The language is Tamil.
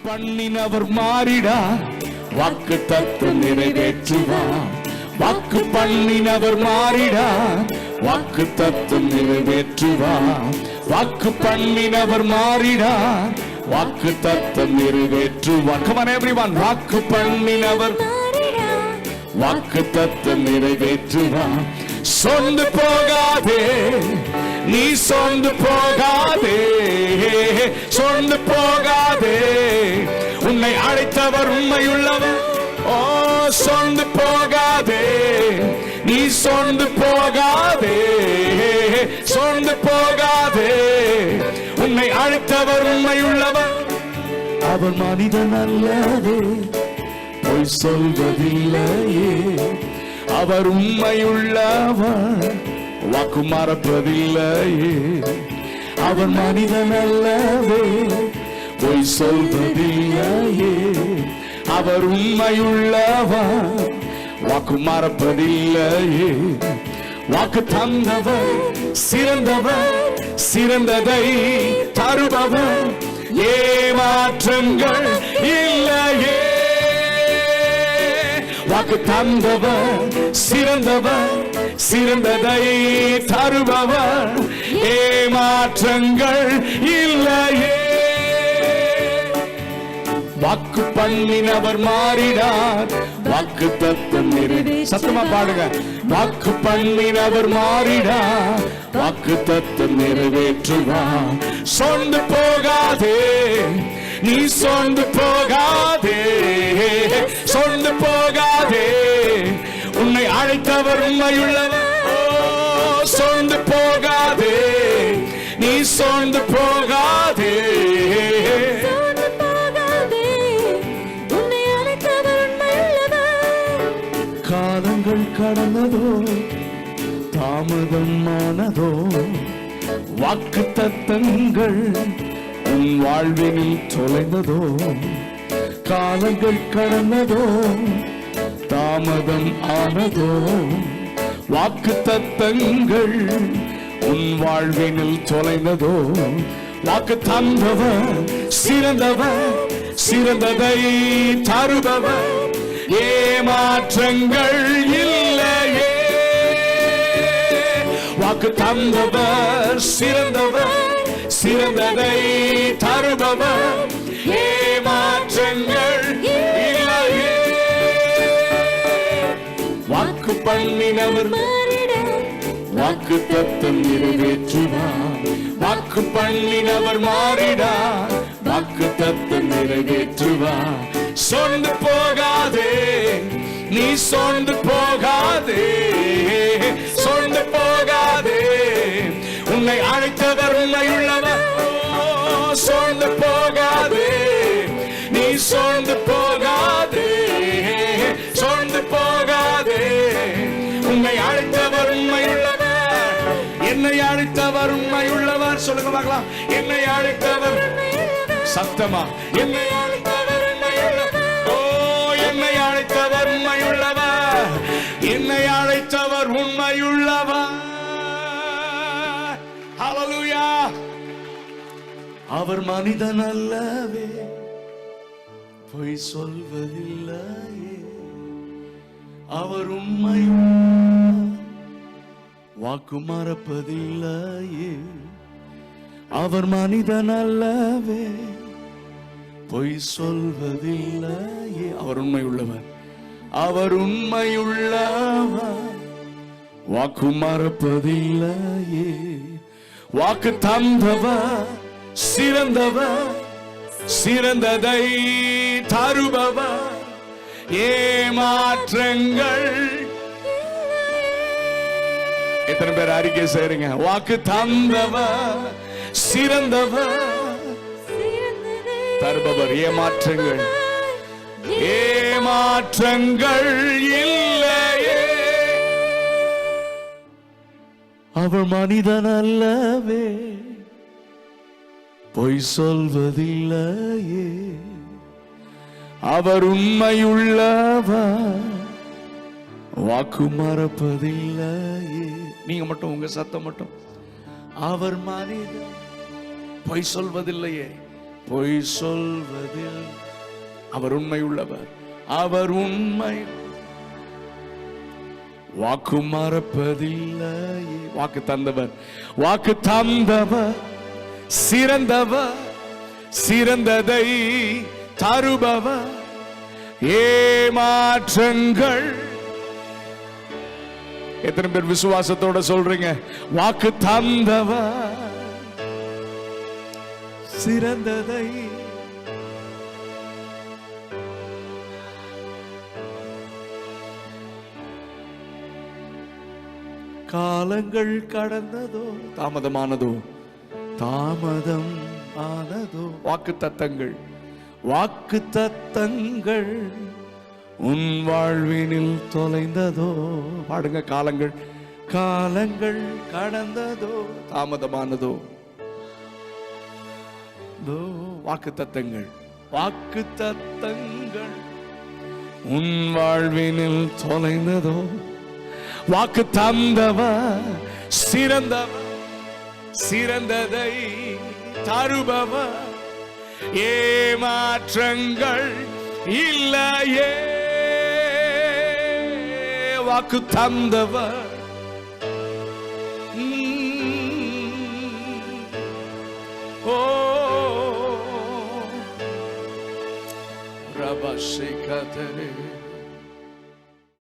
பண்ணினவர் மாறிடா, வாக்கு தத்துவம் நிறைவேற்றுவார். வாக்கு பண்ணினவர் மாறிடா, வாக்கு தத்துவம் நிறைவேற்றுவார். வாக்கு பண்ணினவர் மாறிடா, வாக்கு தத்துவம் நிறைவேற்றுவார். Come on everyone, வாக்கு பண்ணினவர் வாக்கு தத்துவம் நிறைவேற்றுவார். சொந்து போகாதே, நீ சொந்து போகாதே, சொந்து போகாதே, உன்னை அழைத்தவர் உண்மையுள்ளவர். ஓ சொந்து போகாதே, நீ சொந்து போகாதே, சொந்து போகாதே, உன்னை அழைத்தவர் உண்மையுள்ளவர். அவர் மனிதன் அல்லவே, பொய் சொல்வதில்லையே. அவர் உண்மையுள்ளவர், வாக்கு மறப்பதில்லையே. அவர் மனிதன் அல்லவே, பொய் சொல்வதில்லையே. அவர் உண்மையுள்ளவர், வாக்கு மறப்பதில்லையே. வாக்கு தந்தவர் சிறந்தவர், சிறந்ததை தருபவர், ஏமாற்றங்கள் இல்லையே. வாக்கு தந்தவர் சிறந்தவர், சிறந்ததை தருபவர், ஏமாற்றங்கள் இல்லையே. வாக்கு பண்ணினவர் மாறினார், வாக்கு தத்துவம் நிறைவே. சத்தமா பாடுங்க. வாக்கு பண்ணினவர் மாறினார், வாக்கு தத்துவம் நிறைவேற்றுவார். சொந்து போகாதே, நீ சொந்து போகாதே, சொந்து போகாதே, உன்னை அழைத்தவர் உண்மையுள்ளவர். சொந்து போகாதே, நீ சொந்து போகாதே, காலங்கள் கடந்ததோ, தாமதம் ஆனதோ, வாக்கு தத்தங்கள் உன் வாழ்வினில் தொலைந்ததோ. காலங்கள் கடந்ததோ, தாமதம் ஆனதோ, வாக்கு தத்தங்கள் உன் வாழ்வினில் தொலைந்ததோ. வாக்கு தந்தவர் சிறந்தவர், சிறந்ததை தருபவர், ஏமாற்றங்கள் இல்லையே. வாக்கு தந்தவர் சிறந்தவர், சிறந்ததை தருபவர், ஏமாற்றங்கள் இல்லையே. வாக்கு பண்ணினவர் வாக்கு தத்தம் நிறைவேற்றுவார். வாக்கு பண்ணினவர் மாறினார், வாக்கு தத்தம் நிறைவேற்றுவார். சொந்து போகாதே, நீ சொந்து போகாதே, சொந்து போகாதே, உன்னை அழைத்தவர் உண்மையுள்ளவர். சொந்து போகாதே, நீ சொந்து போகாதே, சொந்து போகாதே, உன்னை அழைத்தவர் உண்மையுள்ளவர். என்னை அழைத்தவர் உண்மையுள்ளவர். சொல்லுங்க பார்க்கலாம். என்னை அழைத்தவர், சத்தமா, என்னை அழைத்தவர் உண்மையுள்ளவர். ஓ என்னை அழைத்தவர் உண்மையுள்ளவர், என்னை அழைத்தவர் உண்மையுள்ளவர். ஹல்லேலூயா. அவர் மனிதன் அல்லவே, பொய் சொல்வதில்லையே. அவர் உண்மையுள்ளவர், வாக்கு மறப்பதில்லையே. அவர் மனிதன் அல்லவே, பொய் சொல்வதில்லையே. அவர் உண்மையுள்ளவர், அவர் உண்மையுள்ளவர், வாக்கு மறப்பதில்லையே. வாக்கு தந்தவர் சிறந்தவர், சிறந்ததை தருபவர், ஏமாற்றங்கள். எத்தனை பேர் அறிக்கை செய்றீங்க? வாக்கு தந்தவர் சிறந்தவர், தருபவர், ஏமாற்றங்கள், ஏமாற்றங்கள் இல்லையே. அவர் மனிதன் அல்லவே, பொய் சொல்வதில்லையே. அவர் உண்மையுள்ளவர், வாக்கு மறப்பதில்லையே. நீங்க மட்டும் உங்க சத்தம் மட்டும். அவர் மனிதன், பொய் சொல்வதில்லையே, பொய் சொல்வதில் அவர் உண்மை உள்ளவர். அவர் உண்மை வாக்கு மறப்பதில்லை. வாக்கு தந்தவர், வாக்கு தந்தவர், சிறந்தவர், சிறந்ததை தருபவர், ஏமாற்றங்கள். எத்தனை பேர் விசுவாசத்தோட சொல்றீங்க? வாக்கு தந்தவர், சிறந்ததை. காலங்கள் கடந்ததோ, தாமதமானதோ, தாமதம் ஆனதோ, வாக்கு தத்தங்கள், வாக்கு தத்தங்கள் உன் வாழ்வினில் தொலைந்ததோ. பாடுங்க. காலங்கள், காலங்கள் கடந்ததோ, தாமதமானதோ, வாக்கு தத்தங்கள், வாக்கு தத்தங்கள் உன் வாழ்வினில் தொலைந்ததோ. வாக்கு தந்தவர், சிறந்தவர், சிறந்ததை தருபவர், ஏமாற்றங்கள் இல்லையே. வாக்கு தந்தவர், ஓ ரபஷே கதரே